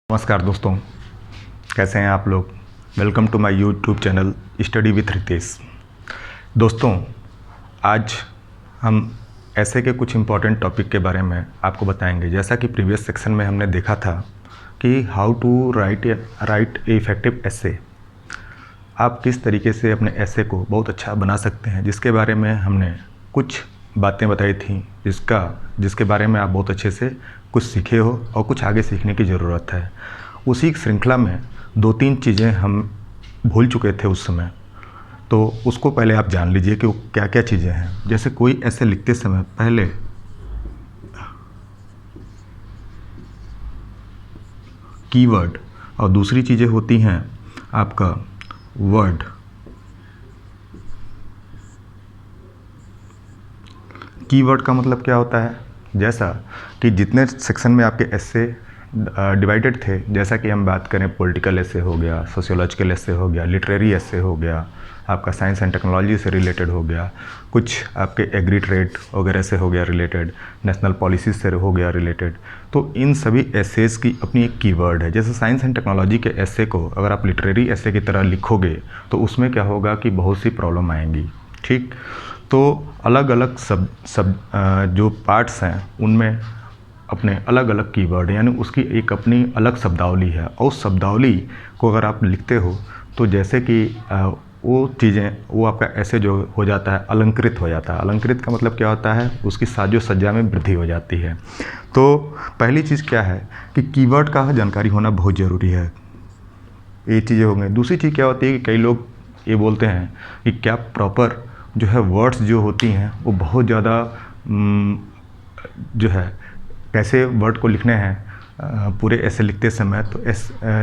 नमस्कार दोस्तों, कैसे हैं आप लोग। Welcome to my YouTube channel study with Ritesh. दोस्तों, आज हम ऐसे के कुछ इम्पॉर्टेंट टॉपिक के बारे में आपको बताएंगे। जैसा कि प्रीवियस सेक्शन में हमने देखा था कि how to write a effective essay, आप किस तरीके से अपने एसे को बहुत अच्छा बना सकते हैं, जिसके बारे में हमने कुछ बातें बताई थी, जिसके बारे में आप बहुत अच्छे से कुछ सीखे हो और कुछ आगे सीखने की ज़रूरत है। उसी श्रृंखला में 2-3 चीज़ें हम भूल चुके थे उस समय, तो उसको पहले आप जान लीजिए कि वो क्या क्या चीज़ें हैं। जैसे कोई ऐसे लिखते समय पहले कीवर्ड और दूसरी चीज़ें होती हैं आपका वर्ड। कीवर्ड का मतलब क्या होता है, जैसा कि जितने सेक्शन में आपके एसे डिवाइडेड थे, जैसा कि हम बात करें पॉलिटिकल एसे हो गया, सोशियोलॉजिकल एसे हो गया, लिटरेरी एसे हो गया, आपका साइंस एंड टेक्नोलॉजी से रिलेटेड हो गया, कुछ आपके एग्री ट्रेड वगैरह से हो गया रिलेटेड, नेशनल पॉलिसीज से हो गया रिलेटेड। तो इन सभी एसेस की अपनी एक कीवर्ड है। जैसे साइंस एंड टेक्नोलॉजी के एसे को अगर आप लिटरेरी एसे की तरह लिखोगे तो उसमें क्या होगा कि बहुत सी प्रॉब्लम आएंगी। ठीक, तो अलग अलग जो पार्ट्स हैं उनमें अपने अलग अलग कीवर्ड, यानी उसकी एक अपनी अलग शब्दावली है। और उस शब्दावली को अगर आप लिखते हो तो जैसे कि वो चीज़ें, वो आपका ऐसे जो हो जाता है अलंकृत हो जाता है। अलंकृत का मतलब क्या होता है, उसकी साजो सज्जा में वृद्धि हो जाती है। तो पहली चीज़ क्या है कि कीवर्ड का जानकारी होना बहुत ज़रूरी है। ये चीज़ें हो गई। दूसरी चीज़ क्या होती है कि कई लोग ये बोलते हैं कि क्या प्रॉपर जो है वर्ड्स जो होती हैं वो बहुत ज़्यादा जो है कैसे वर्ड को लिखने हैं पूरे ऐसे लिखते समय। तो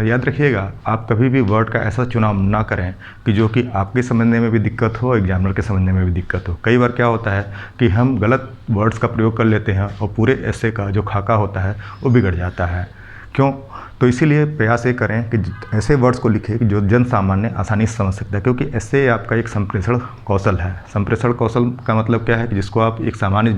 याद रखिएगा, आप कभी भी वर्ड का ऐसा चुनाव ना करें कि जो कि आपके समझने में भी दिक्कत हो, एग्जामिनर के समझने में भी दिक्कत हो। कई बार क्या होता है कि हम गलत वर्ड्स का प्रयोग कर लेते हैं और पूरे ऐसे का जो खाका होता है वो बिगड़ जाता है। क्यों? तो इसीलिए प्रयास ये करें कि ऐसे वर्ड्स को लिखें कि जो जन सामान्य आसानी से समझ सकता है, क्योंकि ऐसे आपका एक संप्रेषण कौशल है। संप्रेषण कौशल का मतलब क्या है कि जिसको आप एक सामान्य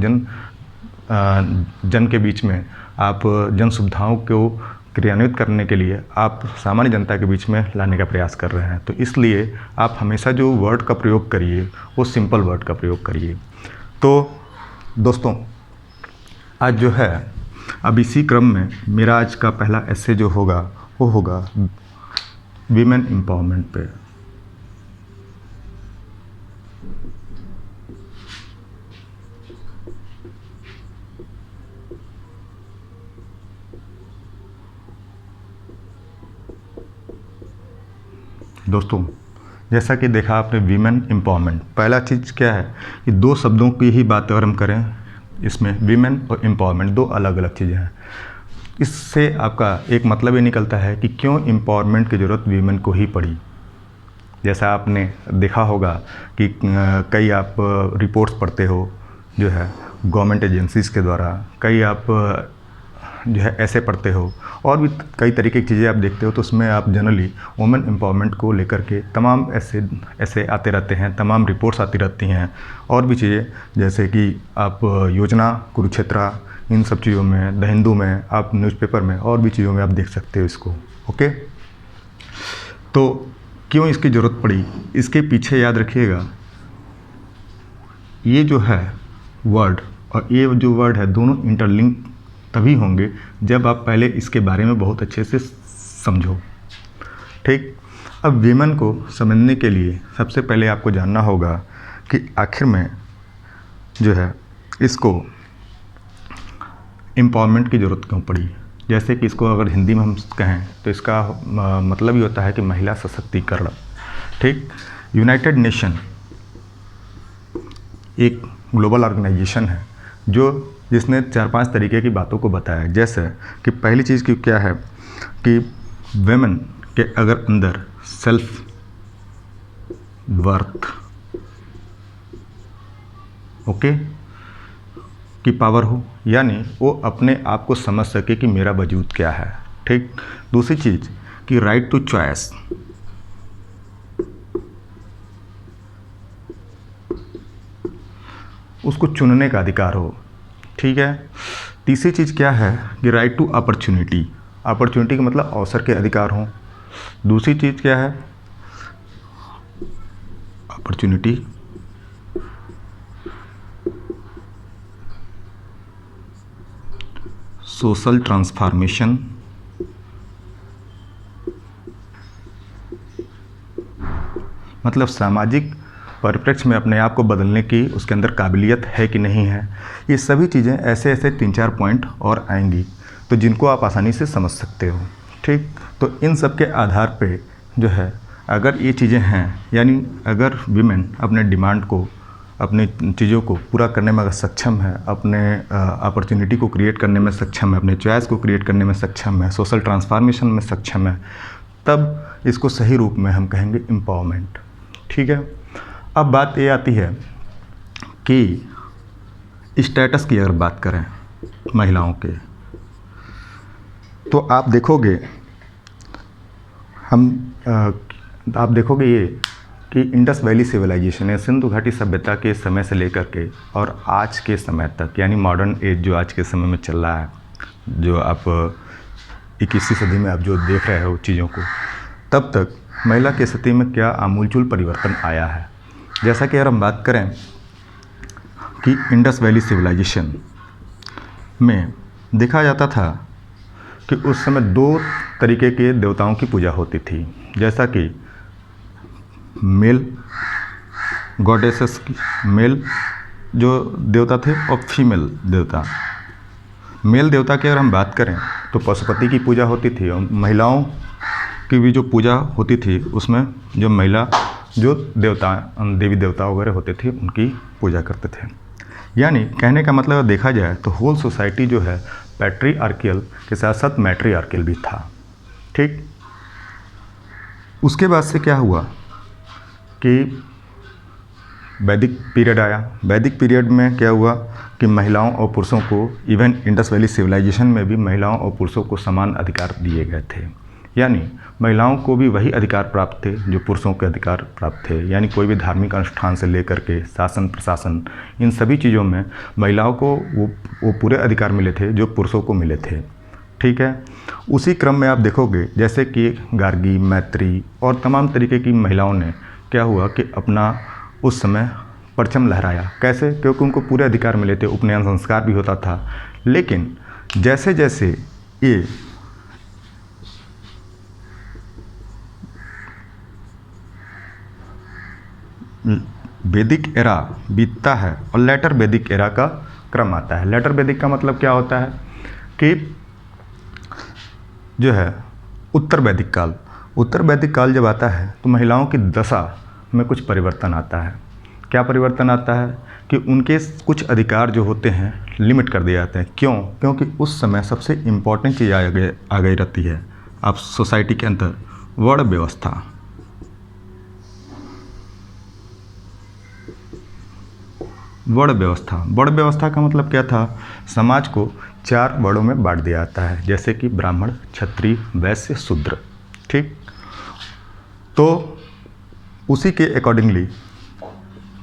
जन के बीच में आप जन सुविधाओं को क्रियान्वित करने के लिए आप सामान्य जनता के बीच में लाने का प्रयास कर रहे हैं। तो इसलिए आप हमेशा जो वर्ड का प्रयोग करिए वो सिंपल वर्ड का प्रयोग करिए। तो दोस्तों, आज जो है अब इसी क्रम में मेरा आज का पहला ऐसे जो होगा वो होगा वीमेन एम्पावरमेंट पे। दोस्तों, जैसा कि देखा आपने वीमेन एम्पावरमेंट, पहला चीज़ क्या है कि 2 शब्दों की ही बात अगर हम करें, इसमें वीमेन और एम्पावरमेंट 2 अलग अलग चीज़ें हैं। इससे आपका एक मतलब ये निकलता है कि क्यों एम्पावरमेंट की ज़रूरत वीमेन को ही पड़ी। जैसा आपने देखा होगा कि कई आप रिपोर्ट्स पढ़ते हो जो है गवर्नमेंट एजेंसीज़ के द्वारा, कई आप जो है ऐसे पढ़ते हो और भी कई तरीके की चीज़ें आप देखते हो, तो उसमें आप जनरली वुमेन एम्पावरमेंट को लेकर के तमाम ऐसे आते रहते हैं, तमाम रिपोर्ट्स आती रहती हैं। और भी चीज़ें जैसे कि आप योजना कुरुक्षेत्रा, इन सब चीज़ों में, द हिंदू में, आप न्यूज़पेपर में और भी चीज़ों में आप देख सकते हो इसको। ओके, तो क्यों इसकी ज़रूरत पड़ी, इसके पीछे याद रखिएगा ये जो है वर्ड और ये जो वर्ड है दोनों इंटरलिंक तभी होंगे जब आप पहले इसके बारे में बहुत अच्छे से समझो। ठीक, अब वीमेन को समझने के लिए सबसे पहले आपको जानना होगा कि आखिर में जो है इसको एम्पावरमेंट की ज़रूरत क्यों पड़ी। जैसे कि इसको अगर हिंदी में हम कहें तो इसका मतलब ही होता है कि महिला सशक्तिकरण। ठीक, यूनाइटेड नेशन एक ग्लोबल ऑर्गेनाइजेशन है जिसने 4-5 तरीके की बातों को बताया। जैसे कि पहली चीज़ की क्या है कि वेमेन के अगर अंदर सेल्फ वर्थ की पावर हो, यानी वो अपने आप को समझ सके कि मेरा वजूद क्या है। ठीक, दूसरी चीज़ कि राइट टू चॉइस, उसको चुनने का अधिकार हो। ठीक है, तीसरी चीज़ क्या है कि राइट टू अपॉर्चुनिटी, अपॉर्चुनिटी का मतलब अवसर के अधिकार हों। दूसरी चीज़ क्या है, अपॉर्चुनिटी सोशल ट्रांसफॉर्मेशन, मतलब सामाजिक परिप्रेक्ष्य में अपने आप को बदलने की उसके अंदर काबिलियत है कि नहीं है। ये सभी चीज़ें ऐसे ऐसे 3-4 पॉइंट और आएंगी तो जिनको आप आसानी से समझ सकते हो। ठीक, तो इन सब के आधार पे जो है अगर ये चीज़ें हैं, यानी अगर वीमेन अपने डिमांड को, अपनी चीज़ों को पूरा करने में अगर सक्षम है, अपने अपॉर्चुनिटी को क्रिएट करने में सक्षम है, अपने चॉइस को क्रिएट करने में सक्षम है, सोशल ट्रांसफॉर्मेशन में सक्षम है, तब इसको सही रूप में हम कहेंगे एम्पावरमेंट। ठीक है, अब बात ये आती है कि स्टेटस की अगर बात करें महिलाओं के, तो आप देखोगे आप देखोगे ये कि इंडस वैली सिविलाइजेशन है, सिंधु घाटी सभ्यता के समय से लेकर के और आज के समय तक, यानी मॉडर्न एज जो आज के समय में चल रहा है, जो आप 21वीं सदी में आप जो देख रहे हो चीज़ों को, तब तक महिला की स्थिति में क्या आमूलचूल परिवर्तन आया है। जैसा कि अगर हम बात करें कि इंडस वैली सिविलाइजेशन में देखा जाता था कि उस समय 2 तरीके के देवताओं की पूजा होती थी, जैसा कि मेल गॉडेसेस की, मेल जो देवता थे और फीमेल देवता। मेल देवता की अगर हम बात करें तो पशुपति की पूजा होती थी, और महिलाओं की भी जो पूजा होती थी उसमें जो महिला जो देवता, देवी देवता वगैरह होते थे उनकी पूजा करते थे। यानी कहने का मतलब देखा जाए तो होल सोसाइटी जो है पैट्रीआर्कियल के साथ साथ मैट्रीआर्कियल भी था। ठीक, उसके बाद से क्या हुआ कि वैदिक पीरियड आया। वैदिक पीरियड में क्या हुआ कि महिलाओं और पुरुषों को, इवन इंडस वैली सिविलाइजेशन में भी महिलाओं और पुरुषों को समान अधिकार दिए गए थे। यानी महिलाओं को भी वही अधिकार प्राप्त थे जो पुरुषों के अधिकार प्राप्त थे। यानी कोई भी धार्मिक अनुष्ठान से लेकर के शासन प्रशासन, इन सभी चीज़ों में महिलाओं को वो पूरे अधिकार मिले थे जो पुरुषों को मिले थे। ठीक है, उसी क्रम में आप देखोगे जैसे कि गार्गी, मैत्री और तमाम तरीके की महिलाओं ने क्या हुआ कि अपना उस समय परचम लहराया। कैसे? क्योंकि उनको पूरे अधिकार मिले थे, उपनयन संस्कार भी होता था। लेकिन जैसे जैसे ये वैदिक एरा बीतता है और लेटर वैदिक एरा का क्रम आता है। लेटर वैदिक का मतलब क्या होता है कि जो है उत्तर वैदिक काल। उत्तर वैदिक काल जब आता है तो महिलाओं की दशा में कुछ परिवर्तन आता है। क्या परिवर्तन आता है कि उनके कुछ अधिकार जो होते हैं लिमिट कर दिए जाते हैं। क्यों? क्योंकि उस समय सबसे इम्पॉर्टेंट चीज़ आ गई रहती है आप सोसाइटी के अंदर, वर्ण व्यवस्था। वर्ण व्यवस्था का मतलब क्या था? समाज को 4 वर्णों में बांट दिया जाता है, जैसे कि ब्राह्मण, क्षत्रिय, वैश्य, शूद्र। ठीक, तो उसी के अकॉर्डिंगली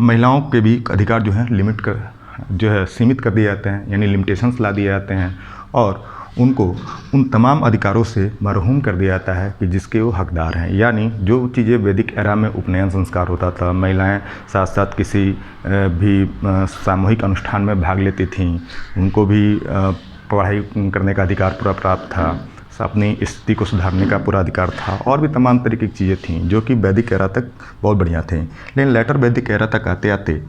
महिलाओं के भी अधिकार जो है सीमित कर दिए जाते हैं, यानी लिमिटेशंस ला दिए जाते हैं और उनको उन तमाम अधिकारों से मरहूम कर दिया जाता है कि जिसके वो हकदार हैं। यानी जो चीज़ें वैदिक एरा में उपनयन संस्कार होता था, महिलाएं साथ साथ किसी भी सामूहिक अनुष्ठान में भाग लेती थीं, उनको भी पढ़ाई करने का अधिकार पूरा प्राप्त था, अपनी स्थिति को सुधारने का पूरा अधिकार था, और भी तमाम तरीके की चीज़ें थीं जो कि वैदिक एरा तक बहुत बढ़िया थी। लेकिन लेटर वैदिक एरा तक आते आते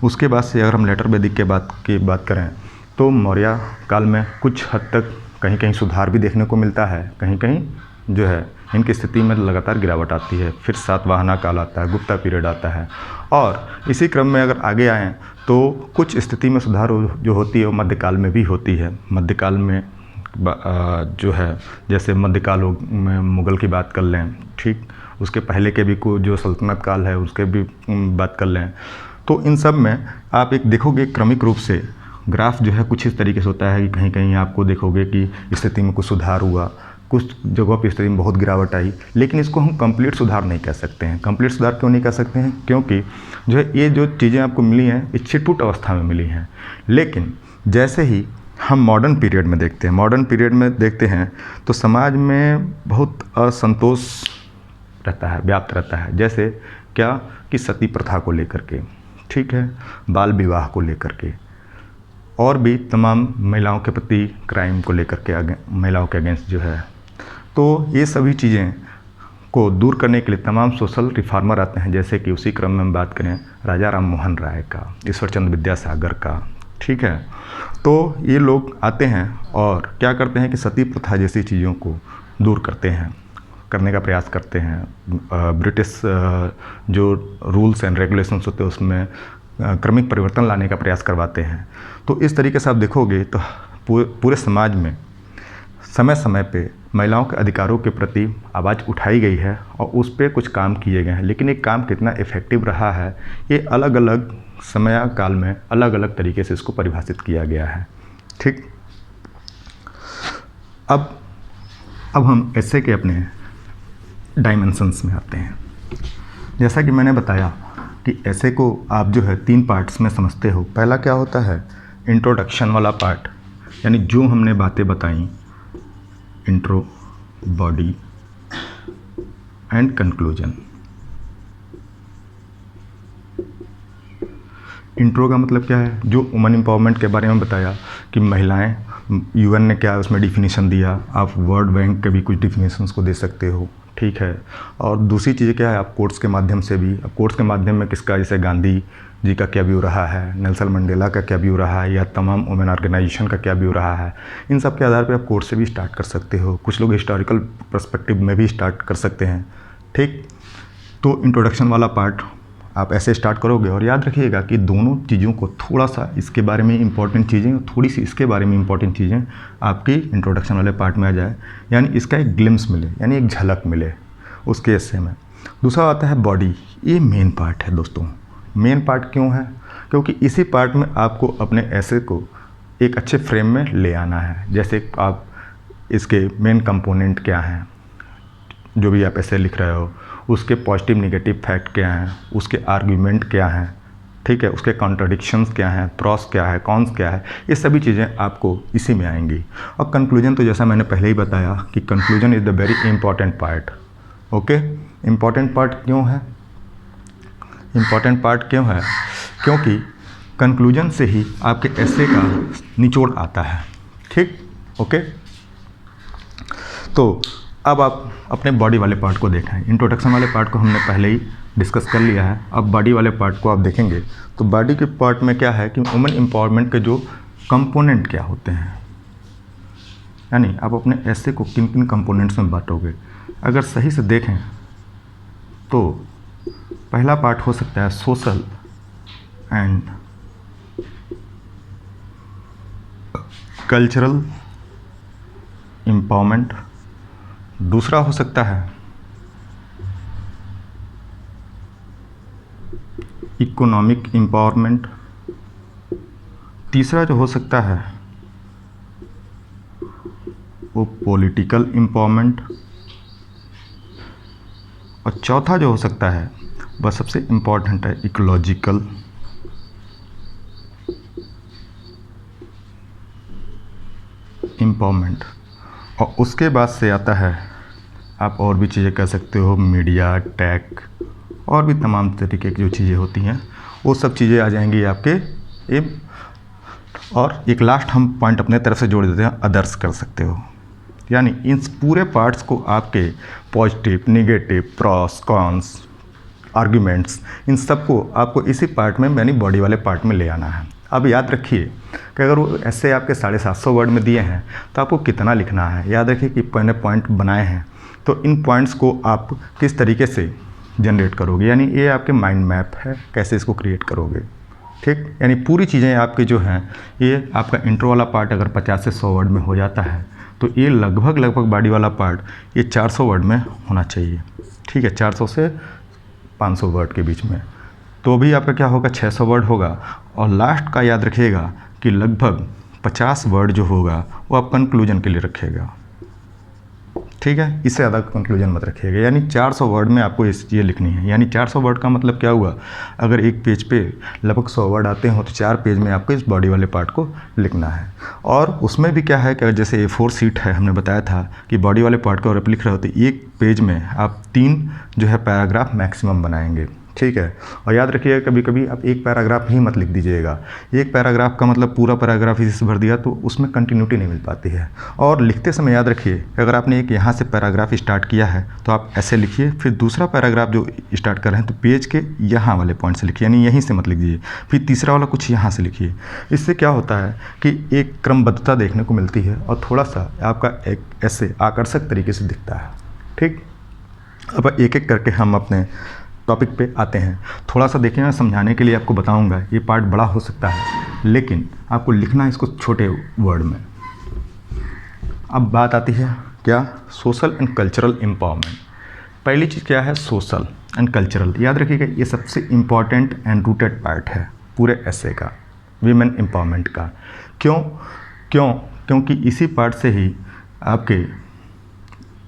उसके बाद से अगर हम लेटर वैदिक की बात करें तो मौर्य काल में कुछ हद तक कहीं कहीं सुधार भी देखने को मिलता है, कहीं कहीं जो है इनकी स्थिति में लगातार गिरावट आती है। फिर सातवाहना काल आता है, गुप्ता पीरियड आता है, और इसी क्रम में अगर आगे आएँ तो कुछ स्थिति में सुधार जो होती है वो मध्यकाल में भी होती है। मध्यकाल में जो है जैसे मध्यकाल में मुग़ल की बात कर लें, ठीक, उसके पहले के भी जो सल्तनत काल है उसके भी बात कर लें, तो इन सब में आप एक देखोगे क्रमिक रूप से ग्राफ जो है कुछ इस तरीके से होता है कि कहीं कहीं आपको देखोगे कि स्थिति में कुछ सुधार हुआ, कुछ जगहों पर स्थिति में बहुत गिरावट आई। लेकिन इसको हम कंप्लीट सुधार नहीं कह सकते हैं। कंप्लीट सुधार क्यों नहीं कह सकते हैं? क्योंकि जो है ये जो चीज़ें आपको मिली हैं ये छिटपुट अवस्था में मिली हैं। लेकिन जैसे ही हम मॉडर्न पीरियड में देखते हैं, मॉडर्न पीरियड में देखते हैं तो समाज में बहुत असंतोष रहता है, व्याप्त रहता है। जैसे क्या कि सती प्रथा को लेकर के, ठीक है, बाल विवाह को लेकर के, और भी तमाम महिलाओं के प्रति क्राइम को लेकर के, महिलाओं के अगेंस्ट जो है। तो ये सभी चीज़ें को दूर करने के लिए तमाम सोशल रिफॉर्मर आते हैं। जैसे कि उसी क्रम में हम बात करें राजा राम मोहन राय का, ईश्वरचंद्र विद्यासागर का, ठीक है। तो ये लोग आते हैं और क्या करते हैं कि सती प्रथा जैसी चीज़ों को दूर करते हैं, करने का प्रयास करते हैं। ब्रिटिश जो रूल्स एंड रेगुलेशंस होते हैं उसमें क्रमिक परिवर्तन लाने का प्रयास करवाते हैं। तो इस तरीके से आप देखोगे तो पूरे समाज में समय समय पे महिलाओं के अधिकारों के प्रति आवाज़ उठाई गई है और उस पर कुछ काम किए गए हैं। लेकिन ये काम कितना इफ़ेक्टिव रहा है, ये अलग अलग समय काल में अलग अलग तरीके से इसको परिभाषित किया गया है, ठीक। अब हम ऐसे के अपने डायमेंशंस में आते हैं। जैसा कि मैंने बताया कि ऐसे को आप जो है 3 पार्ट्स में समझते हो। पहला क्या होता है, इंट्रोडक्शन वाला पार्ट, यानी जो हमने बातें बताई, intro, body and conclusion. Intro का मतलब क्या है, जो वुमेन एम्पावरमेंट के बारे में बताया कि महिलाएं, यूएन ने क्या उसमें डिफिनीशन दिया, आप वर्ल्ड बैंक के भी कुछ डिफिनीशंस को दे सकते हो, ठीक है। और दूसरी चीज़ क्या है, आप कोर्ट्स के माध्यम से भी, अब कोर्ट्स के माध्यम में किसका, जैसे गांधी जी का क्या व्यू रहा है, नेल्सन मंडेला का क्या व्यू रहा है, या तमाम वुमेन ऑर्गेनाइजेशन का क्या व्यू रहा है, इन सब के आधार पे आप कोर्ट से भी स्टार्ट कर सकते हो। कुछ लोग हिस्टोरिकल पर्सपेक्टिव में भी स्टार्ट कर सकते हैं, ठीक। तो इंट्रोडक्शन वाला पार्ट आप ऐसे स्टार्ट करोगे और याद रखिएगा कि दोनों चीज़ों को थोड़ा सा इसके बारे में इंपॉर्टेंट चीज़ें और थोड़ी सी इसके बारे में इंपॉर्टेंट चीज़ें आपकी इंट्रोडक्शन वाले पार्ट में आ जाए, यानी इसका एक ग्लिम्स मिले, यानी एक झलक मिले उसके हिस्से में। दूसरा आता है बॉडी, ये मेन पार्ट है दोस्तों। मेन पार्ट क्यों है, क्योंकि इसी पार्ट में आपको अपने ऐसे को एक अच्छे फ्रेम में ले आना है। जैसे आप इसके मेन कंपोनेंट क्या हैं, जो भी आप ऐसे लिख रहे हो, उसके पॉजिटिव नेगेटिव फैक्ट क्या हैं, उसके आर्ग्यूमेंट क्या हैं, ठीक है, उसके कॉन्ट्रडिक्शंस क्या हैं, प्रॉस क्या है, कॉन्स क्या है, ये सभी चीज़ें आपको इसी में आएंगी। और कंक्लूजन तो जैसा मैंने पहले ही बताया कि conclusion is the very important part. Okay, important part क्यों है, इम्पॉर्टेंट पार्ट क्यों है, क्योंकि कंक्लूजन से ही आपके ऐसे का निचोड़ आता है, ठीक। ओके, तो अब आप अपने बॉडी वाले पार्ट को देखें। इंट्रोडक्शन वाले पार्ट को हमने पहले ही डिस्कस कर लिया है। अब बॉडी वाले पार्ट को आप देखेंगे तो बॉडी के पार्ट में क्या है कि वुमेन एम्पावरमेंट के जो कंपोनेंट क्या होते हैं, यानी आप अपने ऐसे को किन किन कंपोनेंट्स में बांटोगे। अगर सही से देखें तो पहला पार्ट हो सकता है सोशल एंड कल्चरल एम्पावरमेंट, दूसरा हो सकता है इकोनॉमिक एम्पावरमेंट, तीसरा जो हो सकता है वो पॉलिटिकल एम्पावरमेंट, और चौथा जो हो सकता है वह सबसे इम्पॉर्टेंट है इकोलॉजिकल एम्पावरमेंट। और उसके बाद से आता है, आप और भी चीज़ें कह सकते हो, मीडिया, टेक और भी तमाम तरीके की जो चीज़ें होती हैं वो सब चीज़ें आ जाएंगी आपके। और एक लास्ट हम पॉइंट अपने तरफ से जोड़ देते हैं, अदर्स कर सकते हो। यानी इन पूरे पार्ट्स को आपके positive, negative, pros, cons, arguments, इन सबको आपको इसी पार्ट में, यानी बॉडी वाले पार्ट में ले आना है। अब याद रखिए कि अगर वो ऐसे आपके 750 वर्ड में दिए हैं तो आपको कितना लिखना है। याद रखिए कि मैंने पॉइंट बनाए हैं, तो इन पॉइंट्स को आप किस तरीके से जनरेट करोगे, यानी ये आपके माइंड मैप है, कैसे इसको क्रिएट करोगे, ठीक। यानी पूरी चीज़ें आपकी जो हैं, ये आपका इंट्रो वाला पार्ट अगर 50 से 100 वर्ड में हो जाता है तो ये लगभग बॉडी वाला पार्ट ये 400 वर्ड में होना चाहिए, ठीक है, 400 से 500 वर्ड के बीच में। तो भी आपका क्या होगा, 600 वर्ड होगा। और लास्ट का याद रखिएगा कि लगभग 50 वर्ड जो होगा वो आप कंक्लूजन के लिए रखिएगा, ठीक है, इससे ज़्यादा कंक्लूजन मत रखिएगा। यानी 400 वर्ड में आपको ये लिखनी है। यानी 400 वर्ड का मतलब क्या हुआ, अगर एक पेज पे लगभग 100 वर्ड आते हो तो 4 पेज में आपको इस बॉडी वाले पार्ट को लिखना है। और उसमें भी क्या है कि जैसे A4 शीट है, हमने बताया था कि बॉडी वाले पार्ट को अगर आप लिख रहे हो तो एक पेज में आप 3 जो है पैराग्राफ मैक्सिमम बनाएंगे। ठीक है, और याद रखिएगा कभी कभी आप एक पैराग्राफ ही मत लिख दीजिएगा। एक पैराग्राफ का मतलब पूरा पैराग्राफ इसी से भर दिया तो उसमें कंटिन्यूटी नहीं मिल पाती है। और लिखते समय याद रखिए, अगर आपने एक यहाँ से पैराग्राफ स्टार्ट किया है तो आप ऐसे लिखिए, फिर दूसरा पैराग्राफ जो स्टार्ट कर रहे हैं तो पेज के यहाँ वाले पॉइंट से लिखिए, यानी यहीं से मत लिख दीजिए, फिर तीसरा वाला कुछ यहाँ से लिखिए। इससे क्या होता है कि एक क्रमबद्धता देखने को मिलती है और थोड़ा सा आपका एक ऐसे आकर्षक तरीके से दिखता है। ठीक, अब एक एक करके हम अपने टॉपिक पे आते हैं। थोड़ा सा देखिए, मैं समझाने के लिए आपको बताऊंगा, ये पार्ट बड़ा हो सकता है लेकिन आपको लिखना है इसको छोटे वर्ड में। अब बात आती है क्या, सोशल एंड कल्चरल एम्पावरमेंट। पहली चीज़ क्या है, सोशल एंड कल्चरल। याद रखिएगा ये सबसे इम्पॉर्टेंट एंड रूटेड पार्ट है पूरे एसे का, वीमेन एम्पावरमेंट का। क्योंकि इसी पार्ट से ही आपके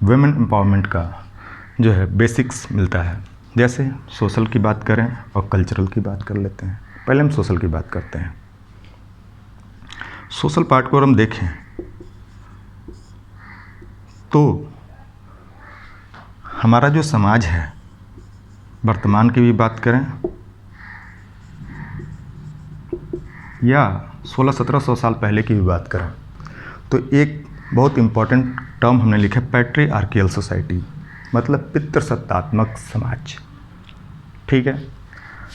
वीमेन एम्पावरमेंट का जो है बेसिक्स मिलता है। जैसे सोशल की बात करें और कल्चरल की बात कर लेते हैं। पहले हम सोशल की बात करते हैं। सोशल पार्ट को अगर हम देखें तो हमारा जो समाज है, वर्तमान की भी बात करें या 1600-1700 साल पहले की भी बात करें, तो एक बहुत इम्पॉर्टेंट टर्म हमने लिखा है, पैट्रियार्कियल सोसाइटी, मतलब पितृसत्तात्मक समाज। ठीक है,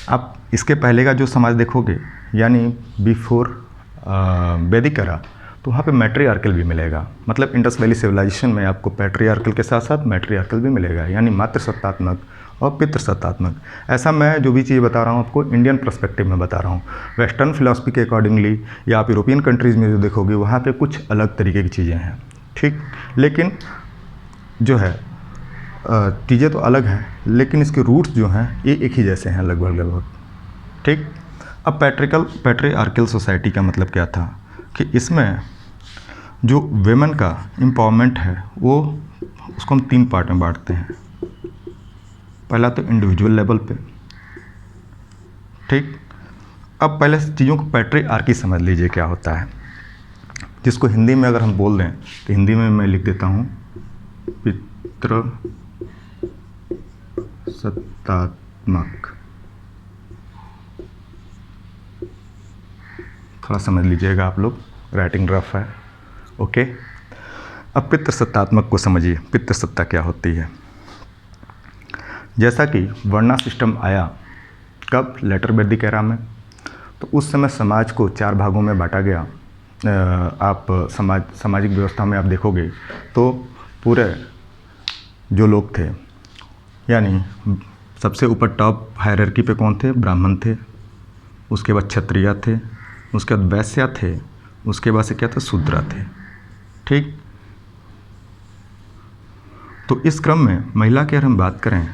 आप इसके पहले का जो समाज देखोगे यानी बिफोर वैदिक एरा, तो वहाँ पे मैट्रियार्कल भी मिलेगा। मतलब इंडस वैली सिविलाइजेशन में आपको पैट्रियार्कल के साथ साथ मैट्रियार्कल भी मिलेगा, यानी मातृसत्तात्मक और पितृसत्तात्मक। ऐसा मैं जो भी चीज़ बता रहा हूँ आपको इंडियन पर्सपेक्टिव में बता रहा हूँ। वेस्टर्न फिलॉसफी के अकॉर्डिंगली या आप यूरोपियन कंट्रीज़ में जो देखोगे वहाँ पे कुछ अलग तरीके की चीज़ें हैं। ठीक, लेकिन जो है चीज़ें तो अलग हैं लेकिन इसके रूट्स जो हैं ये एक ही जैसे हैं लगभग। ठीक, अब पैट्रियार्कल सोसाइटी का मतलब क्या था कि इसमें जो वेमेन का एम्पावरमेंट है वो उसको हम 3 पार्ट में बांटते हैं। पहला तो इंडिविजुअल लेवल पे। ठीक, अब पहले चीज़ों को पैट्रियार्की समझ लीजिए क्या होता है, जिसको हिंदी में अगर हम बोल दें तो हिंदी में मैं लिख देता हूँ पितृसत्तात्मक। थोड़ा समझ लीजिएगा आप लोग, राइटिंग रफ है। ओके, अब पितृसत्तात्मक को समझिए, पितृसत्ता क्या होती है। जैसा कि वर्णा सिस्टम आया कब, लेटर वैदिक एरा में, तो उस समय समाज को 4 भागों में बांटा गया। आप सामाजिक व्यवस्था में आप देखोगे तो पूरे जो लोग थे, यानी सबसे ऊपर टॉप हायरार्की पे कौन थे, ब्राह्मण थे, उसके बाद क्षत्रिय थे, उसके बाद वैश्य थे, उसके बाद से क्या था, शूद्र थे। ठीक, तो इस क्रम में महिला की अगर हम बात करें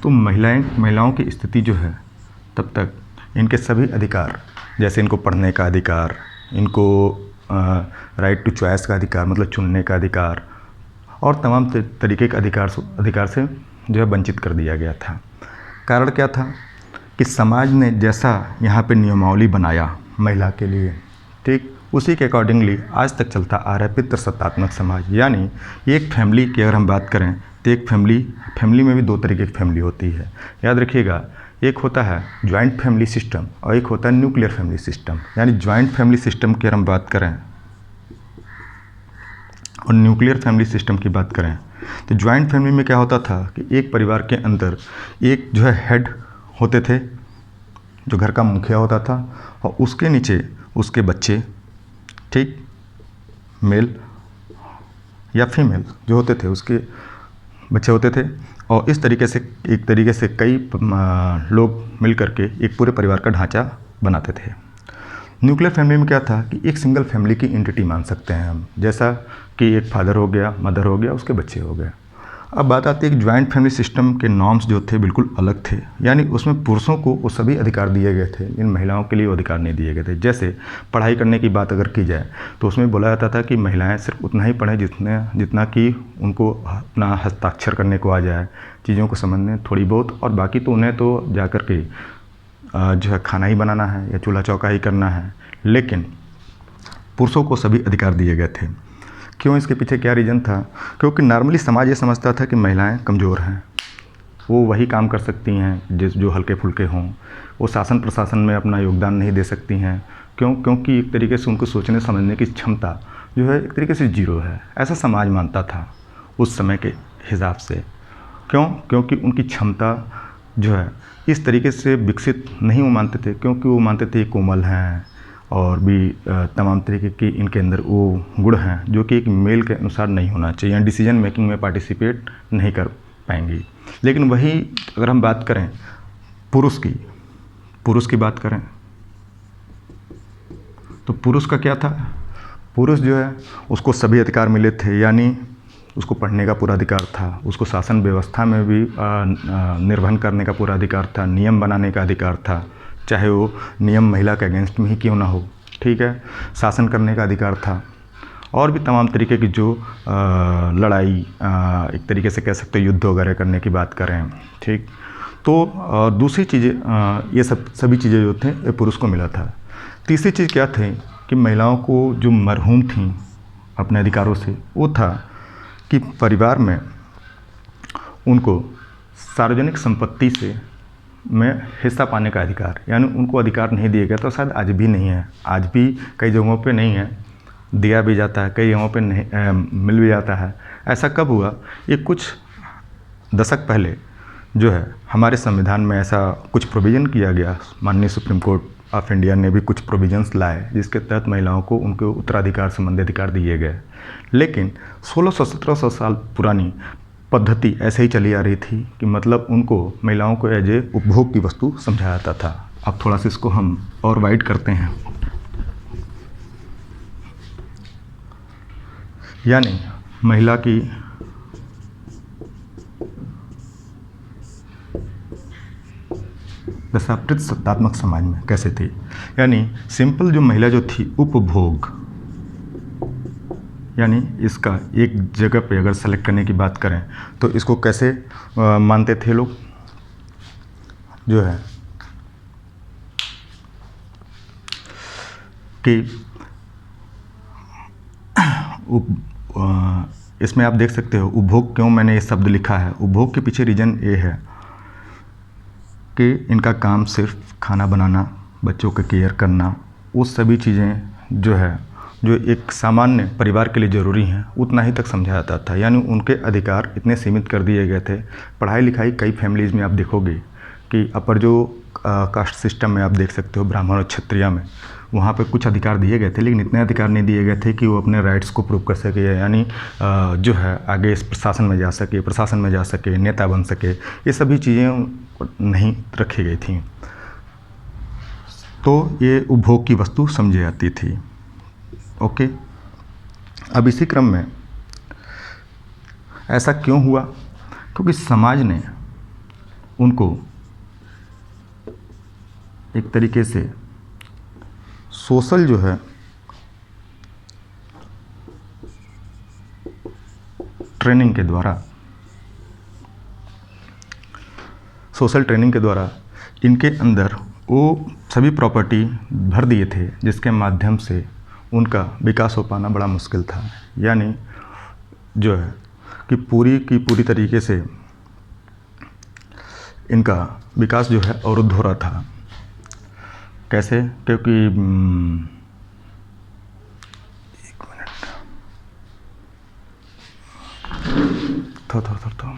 तो महिलाओं की स्थिति जो है तब तक इनके सभी अधिकार, जैसे इनको पढ़ने का अधिकार, इनको राइट टू चॉइस का अधिकार मतलब चुनने का अधिकार और तमाम तरीके के अधिकार से जो है वंचित कर दिया गया था। कारण क्या था कि समाज ने जैसा यहाँ पे नियमावली बनाया महिला के लिए, ठीक, उसी के अकॉर्डिंगली आज तक चलता आ रहा है पितृसत्तात्मक समाज। यानी एक फैमिली की अगर हम बात करें तो एक फैमिली में भी 2 तरीके की फैमिली होती है। याद रखिएगा, एक होता है जॉइंट फैमिली सिस्टम और एक होता है न्यूक्लियर फैमिली सिस्टम। यानी जॉइंट फैमिली सिस्टम की अगर हम बात करें और न्यूक्लियर फैमिली सिस्टम की बात करें तो जॉइंट फैमिली में क्या होता था कि एक परिवार के अंदर एक जो है हेड होते थे जो घर का मुखिया होता था और उसके नीचे उसके बच्चे, ठीक, मेल या फीमेल जो होते थे उसके बच्चे होते थे और इस तरीके से एक तरीके से कई लोग मिल करके एक पूरे परिवार का ढांचा बनाते थे। न्यूक्लियर फैमिली में क्या था कि एक सिंगल फैमिली की एंटिटी मान सकते हैं हम, जैसा कि एक फादर हो गया, मदर हो गया, उसके बच्चे हो गए। अब बात आती है कि ज्वाइंट फैमिली सिस्टम के नॉर्म्स जो थे बिल्कुल अलग थे, यानी उसमें पुरुषों को वो सभी अधिकार दिए गए थे, इन महिलाओं के लिए वो अधिकार नहीं दिए गए थे। जैसे पढ़ाई करने की बात अगर की जाए तो उसमें बोला जाता था कि महिलाएं सिर्फ उतना ही पढ़ें जितना कि उनको अपना हस्ताक्षर करने को आ जाए, चीज़ों को समझने थोड़ी बहुत, और बाकी तो उन्हें तो जा कर के जो है खाना ही बनाना है या चूल्हा चौका ही करना है। लेकिन पुरुषों को सभी अधिकार दिए गए थे। क्यों? इसके पीछे क्या रीज़न था? क्योंकि नॉर्मली समाज ये समझता था कि महिलाएं कमज़ोर हैं, वो वही काम कर सकती हैं जो हल्के फुल्के हों, वो शासन प्रशासन में अपना योगदान नहीं दे सकती हैं। क्योंकि एक तरीके से उनको सोचने समझने की क्षमता जो है एक तरीके से जीरो है, ऐसा समाज मानता था उस समय के हिसाब से। क्योंकि उनकी क्षमता जो है इस तरीके से विकसित नहीं वो मानते थे, क्योंकि वो मानते थे कोमल हैं और भी तमाम तरीके की इनके अंदर वो गुण हैं जो कि एक मेल के अनुसार नहीं होना चाहिए, या डिसीजन मेकिंग में पार्टिसिपेट नहीं कर पाएंगी। लेकिन वही अगर हम बात करें पुरुष की बात करें तो पुरुष का क्या था? पुरुष जो है उसको सभी अधिकार मिले थे, यानी उसको पढ़ने का पूरा अधिकार था, उसको शासन व्यवस्था में भी निर्वहन करने का पूरा अधिकार था, नियम बनाने का अधिकार था, चाहे वो नियम महिला के अगेंस्ट में ही क्यों ना हो, ठीक है, शासन करने का अधिकार था, और भी तमाम तरीके की जो लड़ाई एक तरीके से कह सकते हो युद्ध वगैरह करने की बात करें, ठीक। तो दूसरी चीज़ें ये सभी चीज़ें जो थे ये पुरुष को मिला था। तीसरी चीज़ क्या थी कि महिलाओं को जो मरहूम थी अपने अधिकारों से, वो था कि परिवार में उनको सार्वजनिक संपत्ति में हिस्सा पाने का अधिकार, यानी उनको अधिकार नहीं दिया गया। तो शायद आज भी नहीं है, आज भी कई जगहों पे नहीं है, दिया भी जाता है, कई जगहों पे नहीं मिल भी जाता है। ऐसा कब हुआ? ये कुछ दशक पहले जो है हमारे संविधान में ऐसा कुछ प्रोविज़न किया गया, माननीय सुप्रीम कोर्ट ऑफ इंडिया ने भी कुछ प्रोविजंस लाए जिसके तहत महिलाओं को उनके उत्तराधिकार संबंधी अधिकार दिए गए। लेकिन 1600-1700 साल पुरानी पद्धति ऐसे ही चली आ रही थी कि मतलब उनको महिलाओं को एज ए उपभोग की वस्तु समझा जाता था। अब थोड़ा सा इसको हम और वाइड करते हैं, यानी महिला की दशा सत्तात्मक समाज में कैसे थी, यानी सिंपल जो महिला जो थी उपभोग, यानी इसका एक जगह पे अगर सेलेक्ट करने की बात करें तो इसको कैसे मानते थे लोग, जो है कि इसमें आप देख सकते हो उपभोग, क्यों मैंने ये शब्द लिखा है। उपभोग के पीछे रीज़न ये है कि इनका काम सिर्फ खाना बनाना, बच्चों का केयर करना, वो सभी चीज़ें जो है जो एक सामान्य परिवार के लिए ज़रूरी हैं उतना ही तक समझा जाता था, यानी उनके अधिकार इतने सीमित कर दिए गए थे। पढ़ाई लिखाई कई फैमिलीज़ में आप देखोगे कि अपर जो कास्ट सिस्टम में आप देख सकते हो, ब्राह्मण और क्षत्रिय में, वहाँ पे कुछ अधिकार दिए गए थे, लेकिन इतने अधिकार नहीं दिए गए थे कि वो अपने राइट्स को प्रूव कर सके, यानी जो है आगे इस प्रशासन में जा सके, प्रशासन में जा सके, नेता बन सके, ये सभी चीज़ें नहीं रखी गई थी। तो ये उपभोग की वस्तु समझी जाती थी। ओके, अब इसी क्रम में ऐसा क्यों हुआ? क्योंकि समाज ने उनको एक तरीके से सोशल जो है ट्रेनिंग के द्वारा इनके अंदर वो सभी प्रॉपर्टी भर दिए थे जिसके माध्यम से उनका विकास हो पाना बड़ा मुश्किल था, यानी जो है कि पूरी तरीके से इनका विकास जो है अवरुद्ध हो रहा था। कैसे? क्योंकि एक मिनट, थोड़ा